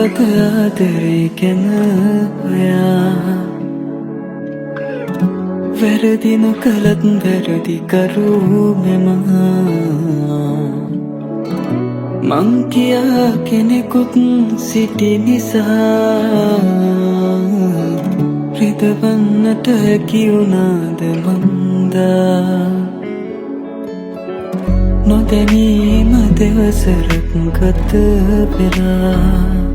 මොකද ආදරේ ගැන ඔයා වැරදි නොකලත් වැරදි කරු මෙම මං කියා කෙනෙකුත් සිටි නිසා රිදවන්නට හැකි වුණාද මන්දා නොදැනීම දෙවසරක් ගත වෙලා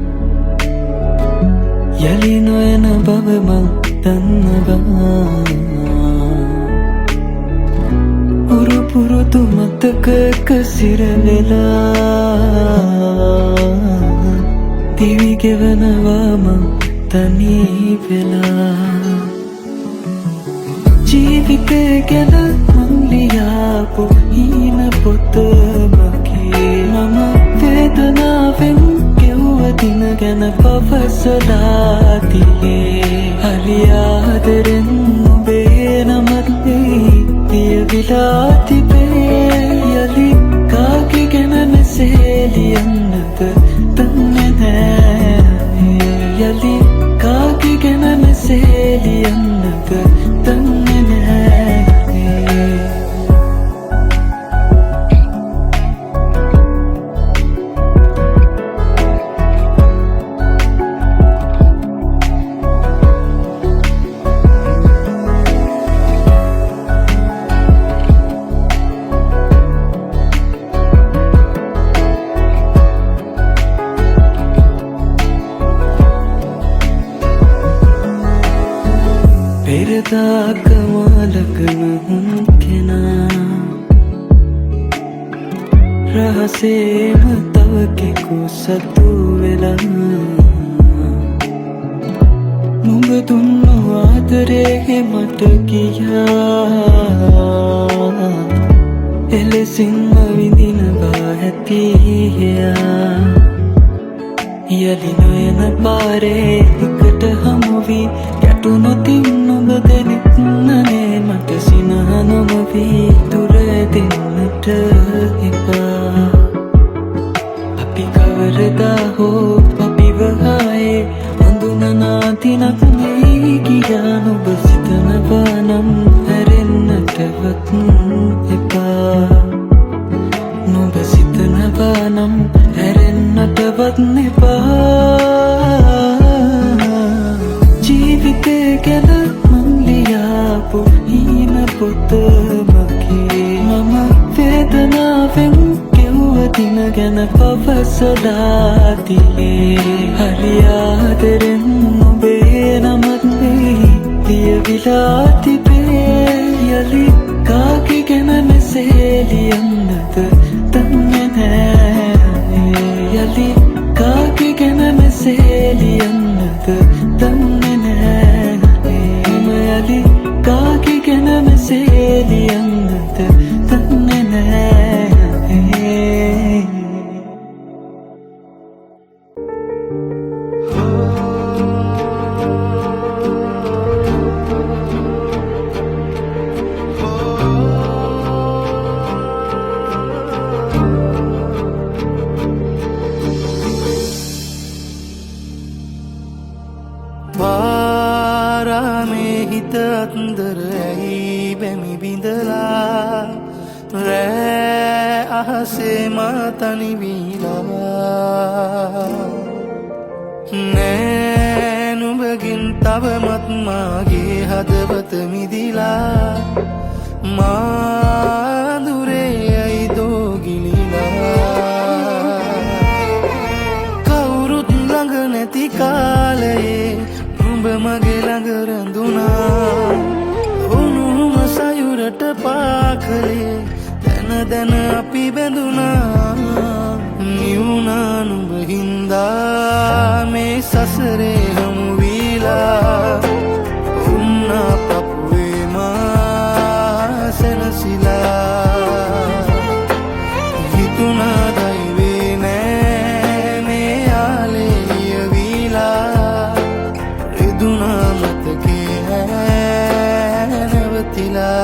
යලි නොයන බව මං දන්නවා පුරුදු මතකක සිරවෙලා දිවි ගෙවනවා මං තනී වෙලා ජීවිතේ ගැන මං ලියාපු හීන පොත මගේ මම වේදනාවෙන් ගෙව්ව දින ගැන පවසලා තියේ හරි ආදරෙන් ඔබේ නමත් පියවිලා තිබේ යලි කාගේ ගැන මෙසේ ලියන්නද දන්නේ නෑ යලි කාගේ ගැන මෙසේ ලියන්නද දන්නේ නෑ පෙරදාකමාලකන හුන් කෙනා රහසේම තව කෙකු සතු වෙලා නුඹ දුන්නු ආදරේ මට කියා එලෙසින්ම විඳිනවා හැතියා යලි නොයන පාරේ එකට හමුවී ගැටුනොතින් නුඹ දෙනෙත් නනේ මට සිනහ නොමවී දුර දෙන්නට එපා අපි කවරදා හෝ අපිව ආයේ හඳුනනා දිනක් නෙයි කියා නුඹ සිතනවා නම් හැරෙන්නටවත් එපා නුඹ සිතනවා නම් හැරෙන්නටවත් එපා ජීවිතේ ගැන මං ලියාපු හීන පොත මගේ මම වේදනාවෙන් ගෙව්ව දින ගැන පවසලා තියේ හරි ආදරෙන් ඔබේ නමත් ලියවිලා තිබේ යලි කාගේ ගැන මෙසේ ලියන්නද දන්නේ නෑ යලි කාගේ ගැන මෙසේ ලියන්නද දන්නේ නෑ යලි කාගේ ගැන මෙසේ ලියන්නද දන්නේ නෑ පාරාමේ හිත අන්දර ඇයි බැමි බිඳලා රෑ අහසේ මා තනි වීලා නෑ නුඹගෙන් තවමත් මාගේ හදවත මිදිලා මා දුරේ ඇයි දෝගිලිලා කවුරුත් ළඟ නැති කාලයේ නුඹ මගේ ළඟ රැඳුනා උණුහුම සයුරට පාකලේ දැන දැන අපි බැඳුනා නිවුණා නුඹ හින්දා මේ සසරේ හමු වීලා උන්නා පපුවේ මා සැනසිලා හිතුනා දෛවේ නෑ මේ යාලේ ලියවිලා රිදුනා මතකේ නැවතිලා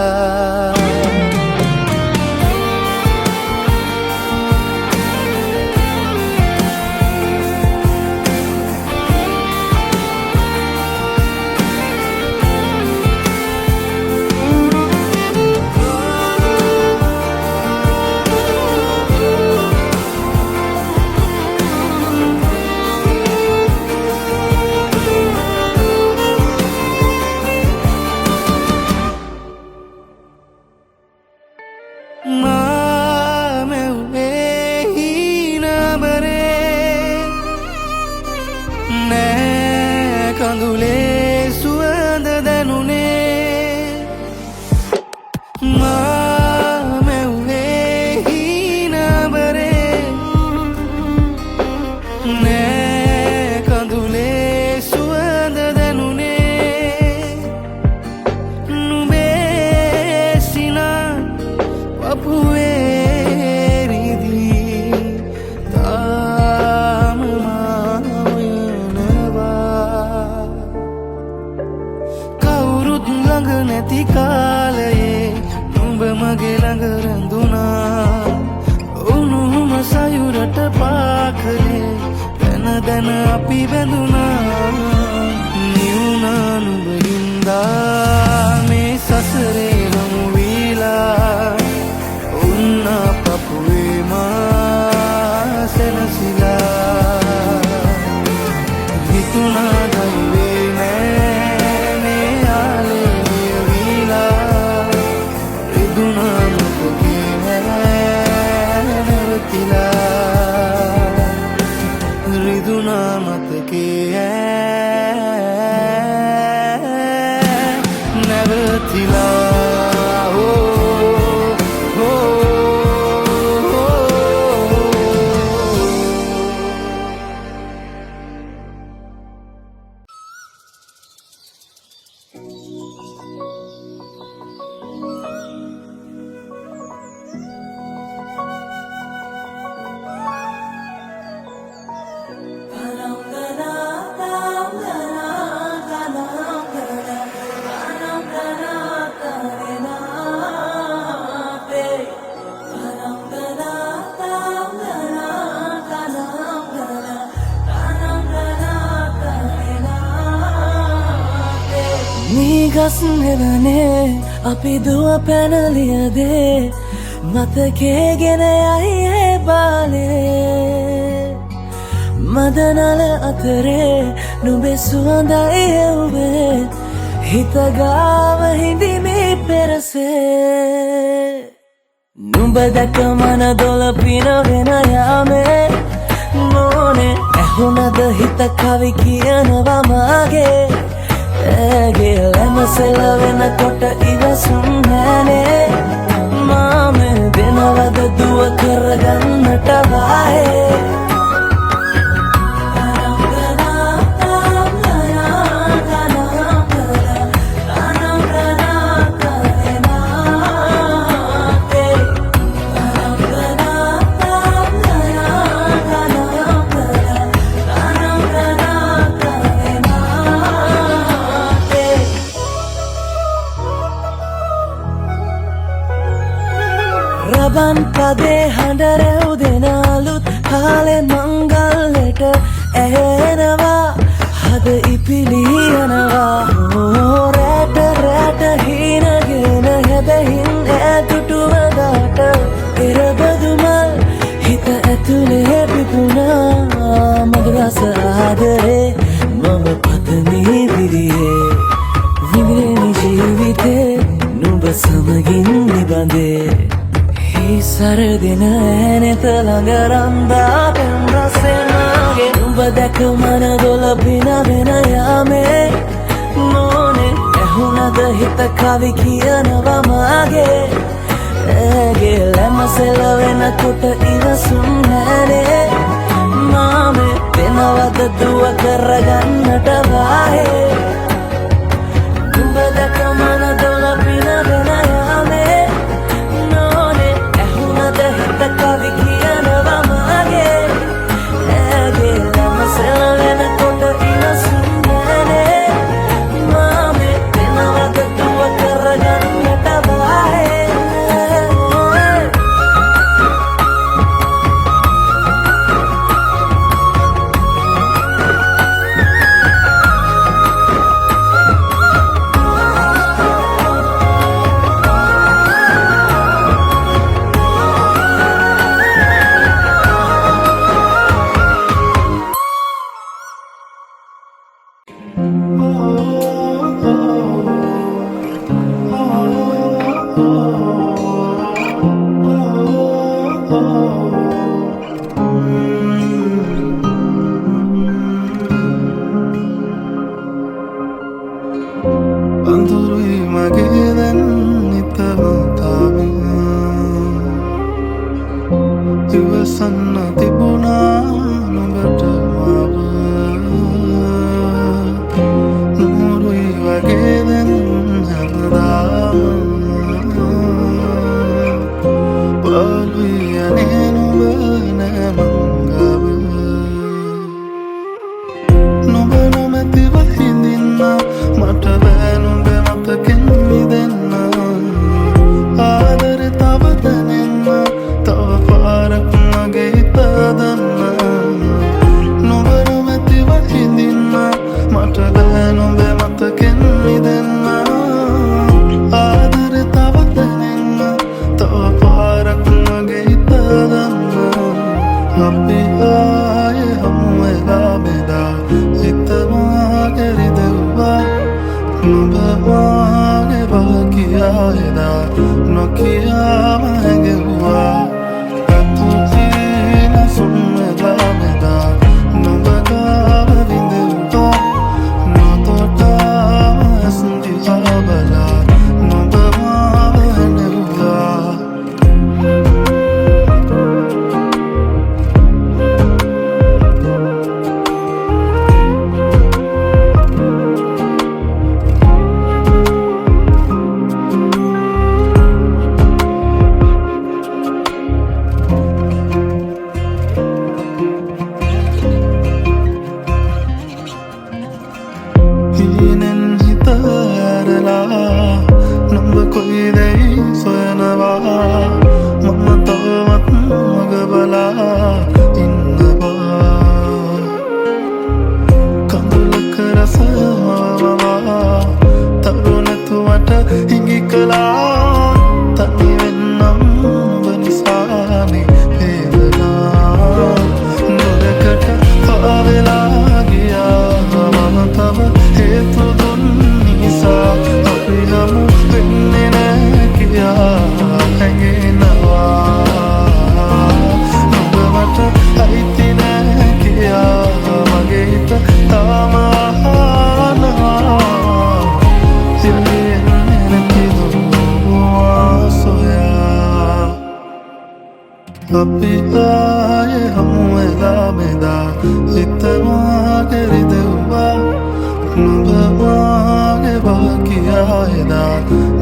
නෑ කඳුලේ සුවඳ දැනුනේ මා මැවුනේ හීනබරේ නෑ කඳුලේ සුවඳ දැනුනේ නුඹේ සිනා පපුවේ රිදී තාම මා හොයනවා කවුරුත් ළඟ නැති කාලයේ නුඹ මගේ ළඟ රැඳුනා උණුහුම සයුරට පාකලේ දැන දැන අපි බැඳුනා නිවුණා නුඹ හින්දා මේ සසරේ හමු වීලා උන්නා පපුවේ මා සැනසිලා හිතුණා දෛවේ නෑ මේ ආලේ ලියවිලා රිදුනා මතකේ නැවතිලා රිදුනා මතකේ නැවතිලා ගස් නෙවනේ අපි දුව පැනලියදේ මතකේ ගෙන යයි ඒ බාලේ මදනල අතරේ නුඹේ සුවඳයි එව්වේ හිතගාව හිඳිමි පෙරසේ නුඹ දැක මන දොල පිනවෙන යාමේ නෝනේ ඇහුනද හිත කවි කියනවා මාගේ ඇගේ ලැමසෙල වෙනකොට ඉවසුම් නෑනේ මාමේ වෙනවද දුව කරගන්නට වායේ රබන් පදේ හඬ රැව් දෙනාලුත් කාලේ මංගල්ලට ඇහෙනවා හද ඉපිලියනවා රැට රැට හීනගෙන හැබැහින් ඇදුටුවදාට එරබදුමල් හිත ඇතුලේ පිපුණා මధుරස ආදරේ මම පතමී විරියේ විඳින ජීවිතේ නුඹ සමගින් නිබඳේ සරදින ඇනෙත ළඟ රන්දා පෙම් රසෙනාගේ නුඹ දැක මන දොල පිනවෙන යාමේ නෝනේ ඇහුනද හිත කවි කියනවා මාගේ ඇගේ ලැමසෙල වෙනකොට ඉවසුම් නෑනේ මාමේ වෙනවද දුව කරගන්නට වායේ නුඹ දැක මන දොල පිනවෙන යාමේ කවි කියනවා මාගේ ඇගේ ලැමසෙල වෙනකොට ඉවසුම් නෑනේ මාමේ වෙනවද දුව කරගන්නට වායේ නැතිව හිඳින්න මට බෑ නුඹ මතකෙන් මිදෙන්න ආදරේ තව දැනෙන්න තව පාරක් මගේ හිත හදන්න නුඹ නැතිව හිඳින්න මට බෑ නුඹ මතකෙන් මිදෙන්න ආදරේ තව දැනෙන්න තව පාරක් මගේ හිත හදන්න අපි ආයේ හමු වෙලා බෙදා හිතමා කැරිදෙව්වා නුඹ මාගේ බාකියා එදා නොකියාම හැඟෙව්වා අතුතින සුන් වෙලා බෙදා නුඹ ගාව විඳෙව්වා නොතොටාම ඇස් දිහා බලා නුඹ මාව හැඬෙව්වා හීනෙන් හිත ඇරලා නුඹ කොයිදැයි සොයනවා මම තවමත් මග බලා ඉන්නවා කඳුලක රස හොයනවා තරුණතුවට හිඟි කළා තනි වෙන්නම් නුඹ නිසානේ වේදනා නොදකට පාවෙලා ගියා මම තව හේතු දුන් නිසා අපි හමු වෙන්නේ නෑ කියා හැඟෙනවා නුඹ මට අයිති නෑ කියා මගේ හිත තාම අහනවා යන්නේ නැති දුවා සොයා අපි ආයේ හමු වෙලා බෙදා හිතමා කැරිදෙව්වා නුඹ මාගේ බාකියා එදා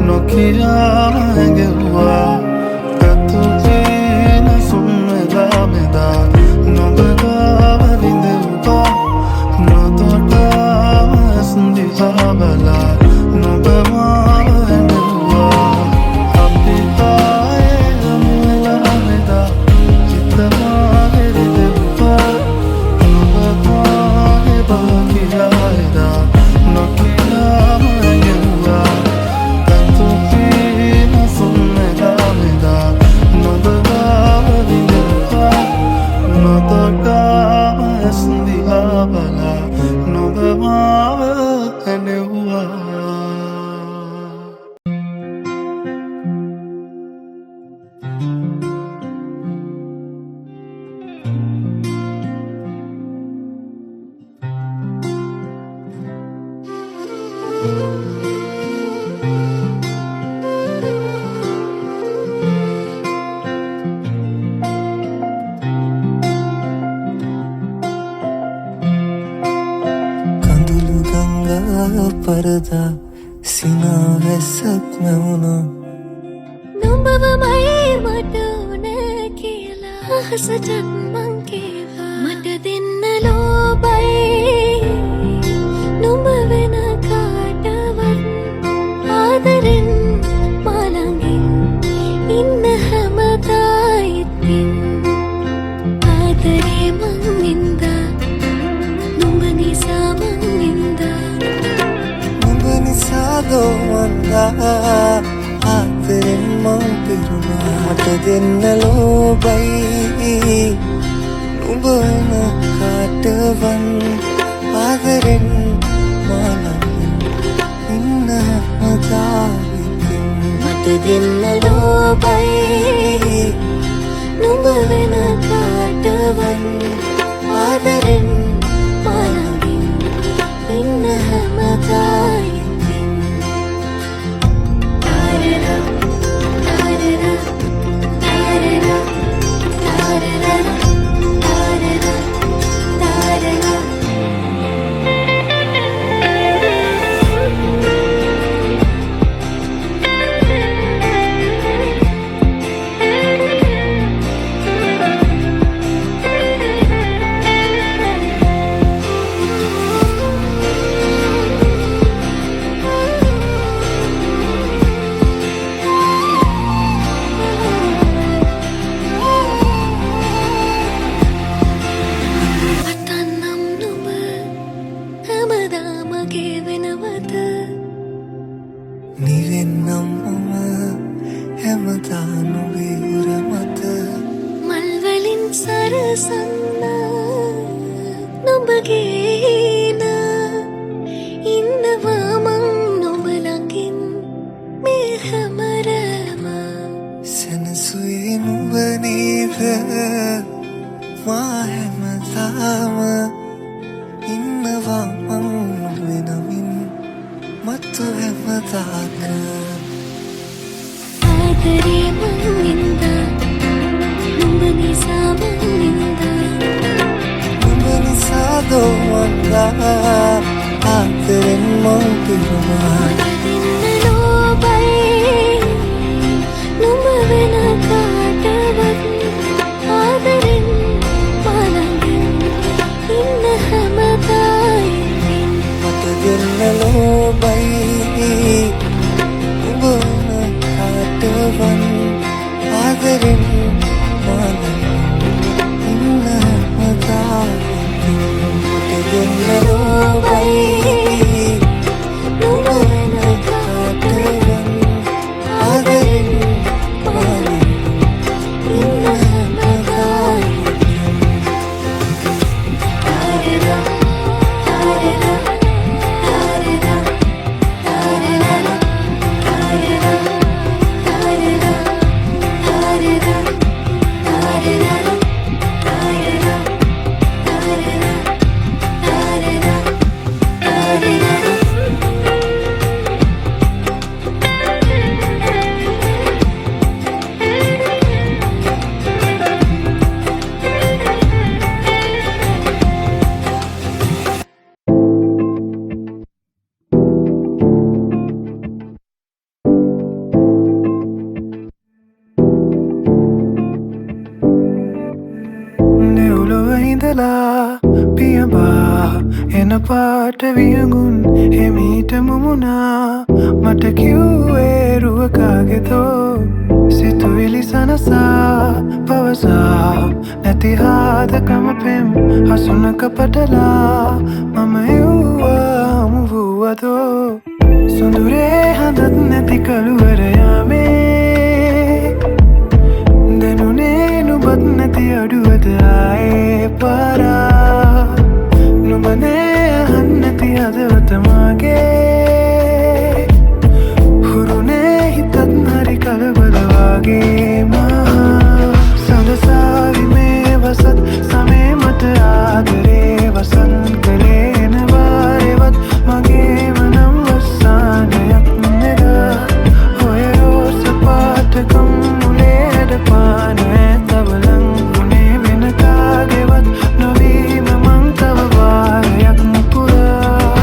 නොකියාම හැඟෙව්වා අතුතින සුන් වෙලා බෙදා නුඹ ගාව විඳෙව්වා නොතොටාම ඇස් දිහා බලා නුඹ මාව හැඬෙව්වා අපි ආයේ හමු වෙලා බෙදා හිතමා කැරිදෙව්වා නුඹ මාගේ බාකියා එදා නොකියාම හැඟෙව්වා අතුතින සුන් වෙලා බෙදා නුඹ ගාව විඳෙව්වා නොතොටාම ඇස් දිහා බලා නුඹ මාව හැඬෙව්වා කඳුළු ගංගා පරදා සිනා වැස්සක් නැවුණා නුඹවමයි මට ඕන කියලා අහසටත් මං කේවා මට දෙන්න ලෝබයි නුඹ වෙන කාටවත් ආදරෙන් මලඟින් ඉන්න හැමදා ඉතින් ආදරේ මං වින්දා නුඹ නිසා මං වින්දා නුඹ නිසා දෝවන්දා ආදරෙන් මං පිරුණා මට දෙන්න ලෝබයි නුඹ වෙන කාටවත් ආදරෙන් මලඟින් ඉන්න හැමදා ඉතින් මට දෙන්න ලෝබයි නුඹ වෙන කාටවත් ආදරෙන් මලඟින් ඉන්න හැමදා ඉතින් තාරරා තාරරා තාරරා තාරරා තාරරා තාරරා දෙන්නම් මම හැමදා නුඹේ උර මත මල්වලින් සරසන්න නුඹගේන ඉන්නවා මං නුඹ ළඟින් මේ හැමරම සැනසුවේ නුඹ නේද මා හැමදාම ඉන්නවා මං වෙනමින් මතු හැමදාක ආදරේ මං වින්දා නුඹ නිසා මං වින්දා නුඹ නිසා දෝවන්දා ආදරෙන් මං පිරුණා දෙන්න ලෝබයි නුඹ වෙන කාටවත් ආදරෙන් මලඟින් ඉන්න හැමදායි මට දෙන්න ලෝබයි උඹ වෙන කාටවන් ආදරෙන් මලඟින් ඉන්න හැමදායි මට දෙන්න ලෝබයි නුඹ වෙන කාටවන් ආදරෙන් මලඟින් ඉන්න හැමදායි ආරෙදා ආරෙදා ආරෙදා ආරෙදා ආරෙදා ආරෙදා ආරෙදා ආරෙදා ආරෙදා නෙවුලොව ඉඳලා පියඹා එන පාට වියඟුන් එමීට මුමුණා මට කිව්වේ රුවකාගෙතෝ සිතුවිලි සනසා පවසා නැති හාදකම පෙම් හසුනක පටලා මම එව්වා හමු වූවතෝ සොඳුරේ හඳත් නැති කළුවර යාමේ දැනුනේ නුඹත් නැති අඩුවද ආයේ පාරා නුඹනේ අහන්න නැති හදවත මාගේ හුරුනේ හිතත් හරි කලබල වගේ මා සඳසාවි මේ වසත් සමේ මට ආදරේ වසන් කළේ එනවාරෙවත් මගේම නම් වස්සානයක් නෙදා ඔය රෝස පාටකම් මුලේ හැඩ පාන තවලං උනේ වෙන කාගෙවත් නොවීම මං තව වාරයක් පුරා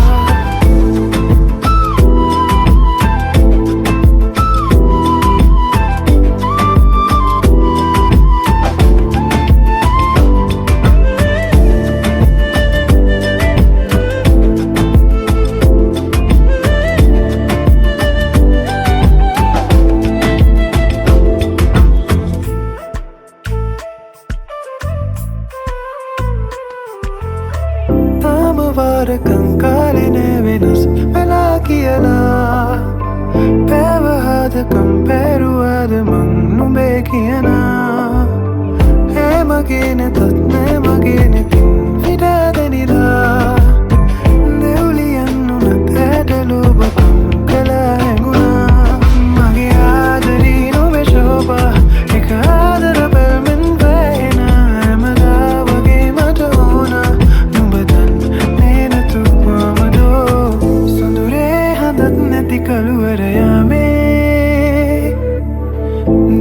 තාමවාරකං කාලෙනේ වෙනස් වෙලා කියලා පැවහදකම් පැරුවද මං නුඹේ කියනා ඒ මගේ නැතත් නෑ මගේ නැතින් විඩාදනිලා දෙව්ලියන් උනත් ඇටලෝබකම් කලා හැඟුණා මගේ ආදරී නොවේ ශෝභා එක ආදර පැල්මෙන් වැහෙන හැමදා වගේ මට ඕනා නුඹ දන්නේ නැතු මමදෝ සොඳුරේ හඳත් නැති කළුවර යාමේ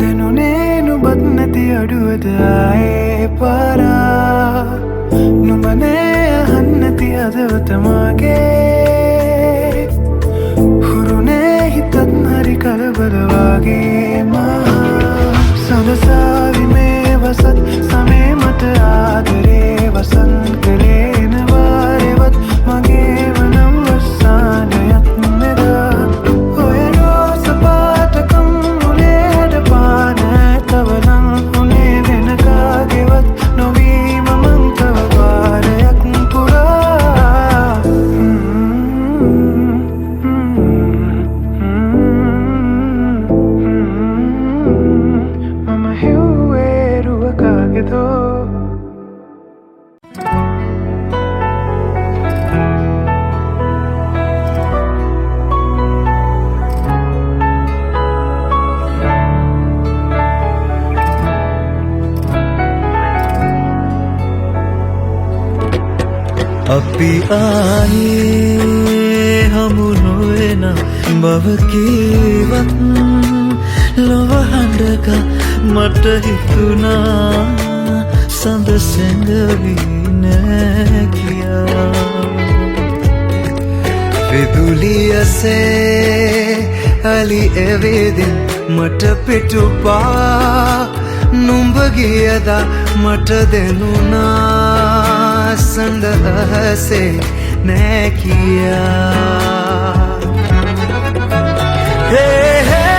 දැනුනේ නුඹත් නැති අඩුවද ආයේ පාරා නුඹනේ අහන්න නැති හදවත මාගේ හුරුනේ හිතත් හරි කලබල වගේ මා සඳසාවි මේ වසත් සමේ මට ආදරේ වසන් කළේ එනවාරෙවත් මගේම නම් වස්සානයක් නෙදා ඔය රෝස පාටකම් මුලේ හැඩ පාන තවලං උනේ වෙන කාගෙවත් නොවීම මං තව වාරයක් පුරා අපි ආයේ හමු නොවෙන බව කීවත් ලොව හඬක මට හිතුණා සඳ සැඟවී නෑ කියා විදුලියසේ අලි එවේදින් මට පිටුපා නුඹ ගියදා මට දෙනුණා සඳ අහසේ නෑ කියා hey, hey.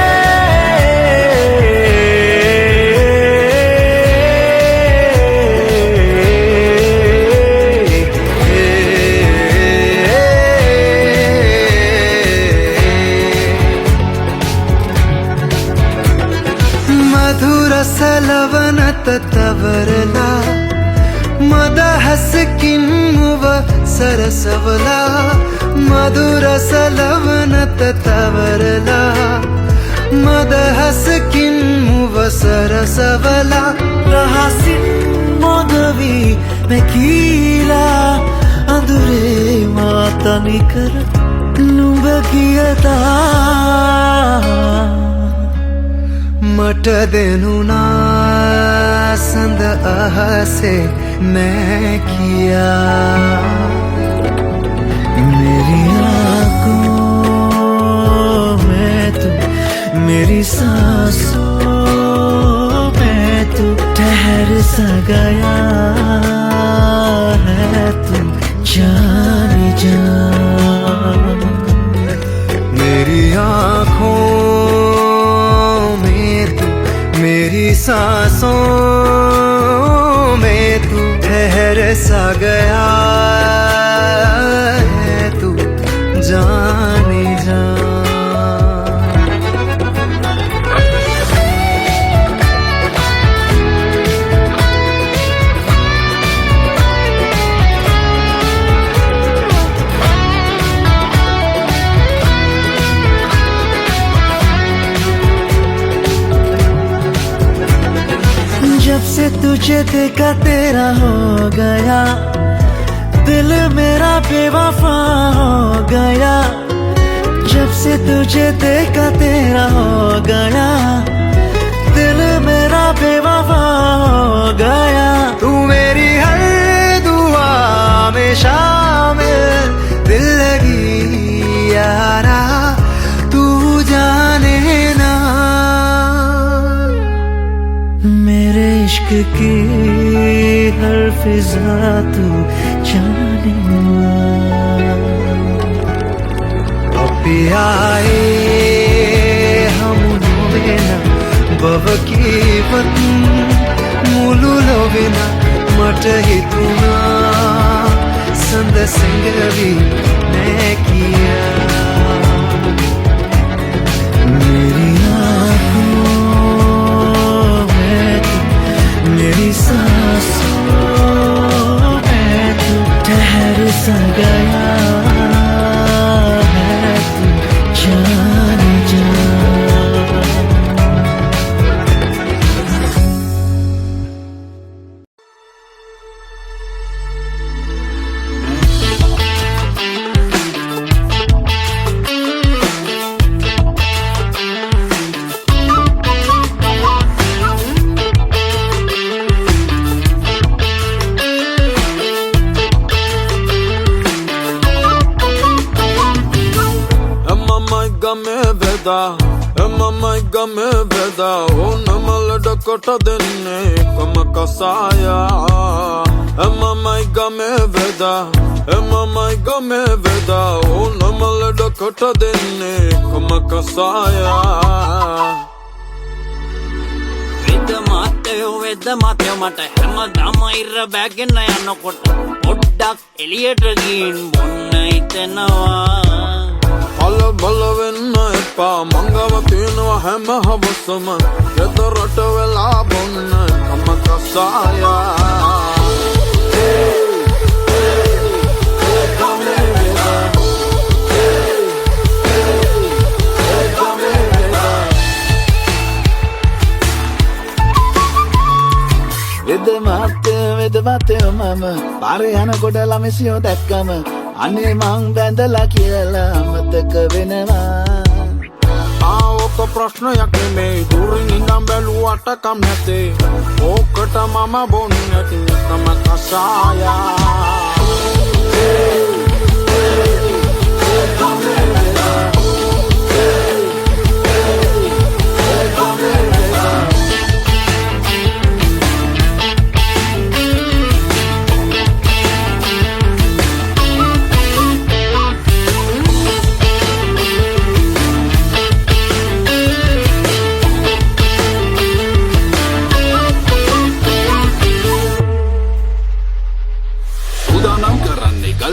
सलवनत तवरला मदहसकिन मुव सरसवला मधुर सलवनत तवरला मदहसकिन मुव सरसवला रहसिन मोदवी मेकीला अंदुरे मातनी कर नुඹ कियता मट देनुना संद आहसे मैं किया मेरी आँखों में तू मेरी सांसों में तू ठहर सा गया है तू जाने जा मेरी आँखों मेरी सांसों में तू ठहर सा गया है तू जाने जा जब से तुझे देखा तेरा हो गया दिल मेरा बेवफा हो गया जब से तुझे देखा तेरा हो गया दिल मेरा बेवफा हो गया तू मेरी हर दुआ में शामिल दिल लगी यारा तू जाने ना मेरे इश्क की हर फिजा तू जाने अपी आए हम नोवेना बव की वतन मूलू लोवेना मट हितुना संद सिंगवी मैं किया मेरी मेरी सांसों में तू ठहर सा गया है तू जाने जा me veda una malada kota denne kama kasaya mama me veda una malada kota denne kama kasaya veda mate mata හැමදාම ඉර බෑගෙන යනකොට පොඩ්ඩක් එළියට ගින් බොන්න හිතෙනවා බල වෙන්න එපා මංගව තියෙනවා හැම හවසම ගෙදරට වෙලා බොන්න කම කසායා Vede mate මම පාරේ යනකොට ළමසියෝ දැක්කම අනේ මං බැඳලා කියලා අමතක වෙනවා ආවක ප්‍රශ්නයක් නෙමේ දුරින් ඉඳන් බැලුවට කම් නැතේ ඕකට මම බොන්නේ නැති නැතම කසායා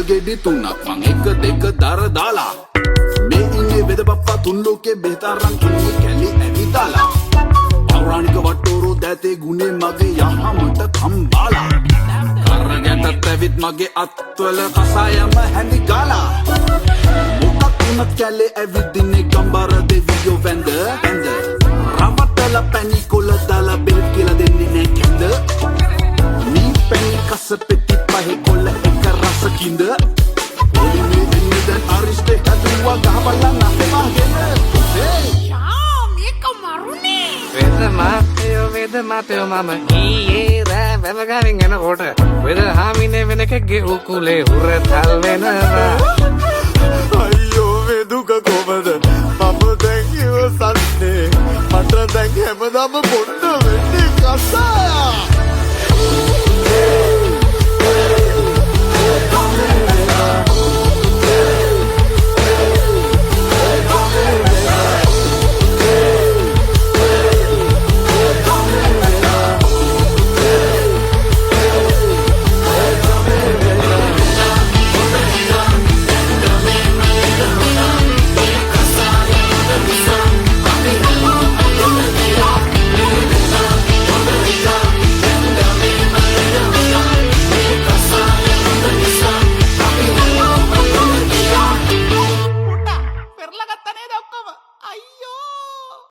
ගල්ගෙඩි තුනක් මං එක දෙක දර දාලා මේ ඉන්නේ වෙද පප්පා තුන් ලෝකේ බෙහෙතරන් තුනේ කැලි ඇවිදාලා පෞරාණික වට්ටෝරු දැතේ ගුණේ මගේ යහමට කම්බාලා කරගැටත් ඇවිත් මගේ අත්වල කසායම හැඳි ගාලා මොකක් වුණත් කැලේ ඇවිදින්නේ ගම්බර දෙවියෝ වැඳ වැඳ රවට්ටල පැණි කොළ දාලා බෙහෙත් කියලා දෙන්නේ නෑ කැඳ මේ පැණි කස පෙට්ටි පහේ කොළ Kinda Oli me in den ariste Kadua gabala na hemagena Hey වේද මාතයෝ මම ඊයේ රෑ වැවගාවින් යනකොට වෙද හාමිනේ වෙනකගේ උකුලේ උරතල් වෙනවා අයියෝ මේ දුක කොමද මම දැන් ඉවසන්නේ මට දැන් හැමදාම පොඩ්ඩ